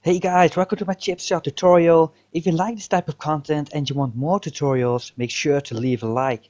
Hey guys, welcome to my chip shot tutorial. If you like this type of content and you want more tutorials, make sure to leave a like.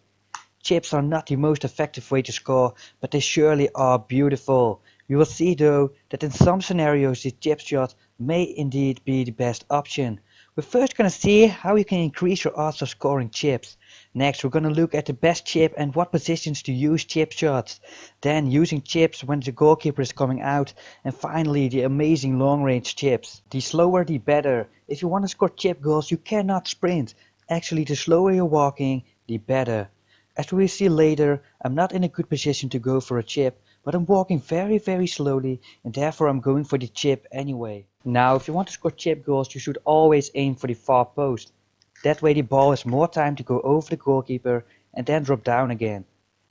Chips are not the most effective way to score, but they surely are beautiful. You will see though that in some scenarios the chip shot may indeed be the best option. We're first gonna see how you can increase your odds of scoring chips. Next we're gonna look at the best chip and what positions to use chip shots. Then using chips when the goalkeeper is coming out. And finally the amazing long range chips. The slower the better. If you want to score chip goals you cannot sprint. Actually the slower you're walking the better. As we will see later, I'm not in a good position to go for a chip, but I'm walking very slowly and therefore I'm going for the chip anyway. Now if you want to score chip goals you should always aim for the far post. That way the ball has more time to go over the goalkeeper and then drop down again.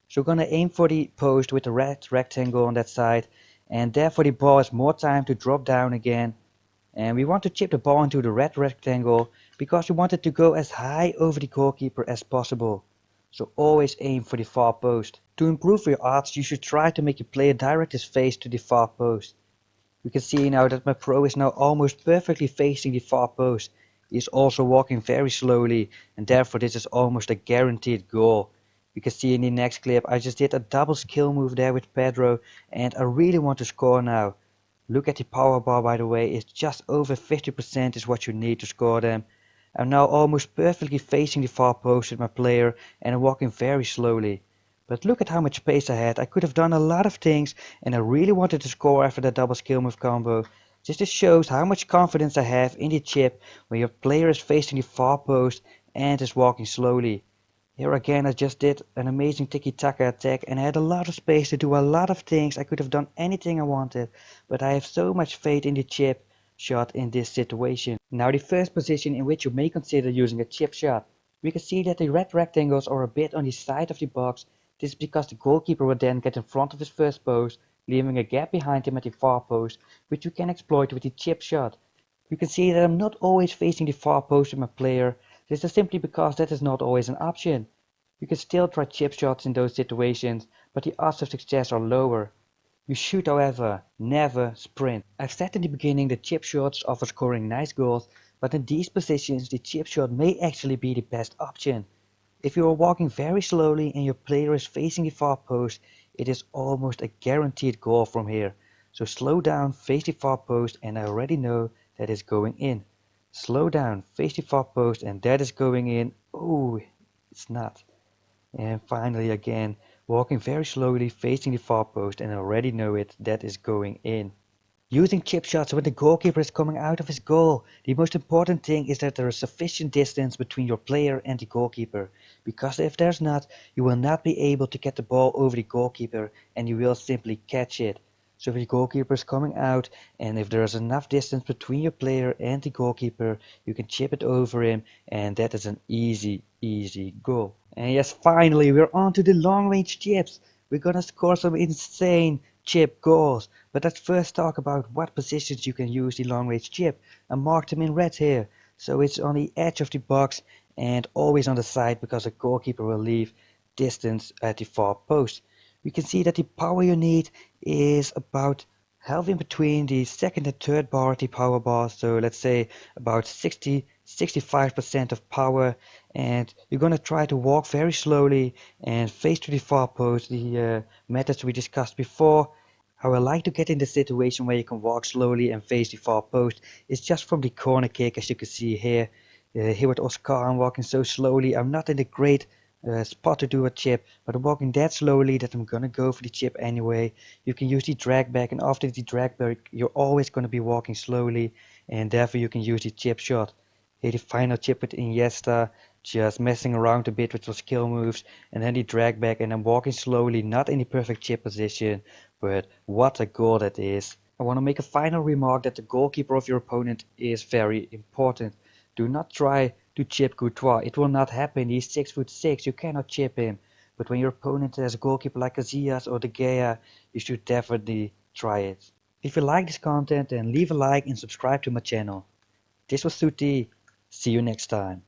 So we're gonna aim for the post with the red rectangle on that side, and therefore the ball has more time to drop down again. And we want to chip the ball into the red rectangle because we want it to go as high over the goalkeeper as possible. So always aim for the far post. To improve your odds you should try to make your player direct his face to the far post. You can see now that my pro is now almost perfectly facing the far post. He is also walking very slowly and therefore this is almost a guaranteed goal. You can see in the next clip I just did a double skill move there with Pedro and I really want to score now. Look at the power bar by the way, it's just over 50% is what you need to score them. I'm now almost perfectly facing the far post with my player and I'm walking very slowly. But look at how much pace I had. I could have done a lot of things and I really wanted to score after that double skill move combo. Just shows how much confidence I have in the chip when your player is facing the far post and is walking slowly. Here again I just did an amazing tiki-taka attack and I had a lot of space to do a lot of things. I could have done anything I wanted, but I have so much faith in the chip shot in this situation. Now the first position in which you may consider using a chip shot. We can see that the red rectangles are a bit on the side of the box. This is because the goalkeeper will then get in front of his first post, leaving a gap behind him at the far post, which you can exploit with the chip shot. You can see that I'm not always facing the far post with my player. This is simply because that is not always an option. You can still try chip shots in those situations, but the odds of success are lower. You should however never sprint. I've said in the beginning that chip shots offer scoring nice goals, but in these positions the chip shot may actually be the best option. If you are walking very slowly and your player is facing the far post, it is almost a guaranteed goal from here. So slow down, face the far post and I already know that is going in. Slow down, face the far post and that is going in. Oh, it's not. And finally again, walking very slowly, facing the far post and I already know it, that is going in. Using chip shots when the goalkeeper is coming out of his goal. The most important thing is that there is sufficient distance between your player and the goalkeeper. Because if there's not, you will not be able to get the ball over the goalkeeper and you will simply catch it. So if the goalkeeper is coming out and if there is enough distance between your player and the goalkeeper, you can chip it over him and that is an easy goal. And yes, finally we're on to the long range chips. We're gonna score some insane chip goals. But let's first talk about what positions you can use the long range chip. I marked them in red here. So it's on the edge of the box and always on the side because a goalkeeper will leave distance at the far post. We can see that the power you need is about half in between the second and third bar of the power bar. So let's say about 65% of power, and you're gonna try to walk very slowly and face to the far post, the methods we discussed before. How I like to get in the situation where you can walk slowly and face the far post is just from the corner kick, as you can see here. Here with Oscar I'm walking so slowly, I'm not in a great spot to do a chip, but I'm walking that slowly that I'm gonna go for the chip anyway. You can use the drag back, and after the drag back you're always gonna be walking slowly and therefore you can use the chip shot. Here the final chip with Iniesta, just messing around a bit with those skill moves, and then the drag back and I'm walking slowly, not in the perfect chip position, but what a goal that is. I want to make a final remark that the goalkeeper of your opponent is very important. Do not try to chip Courtois, it will not happen, he's 6'6", you cannot chip him. But when your opponent has a goalkeeper like Casillas or De Gea, you should definitely try it. If you like this content then leave a like and subscribe to my channel. This was SOETIE, see you next time.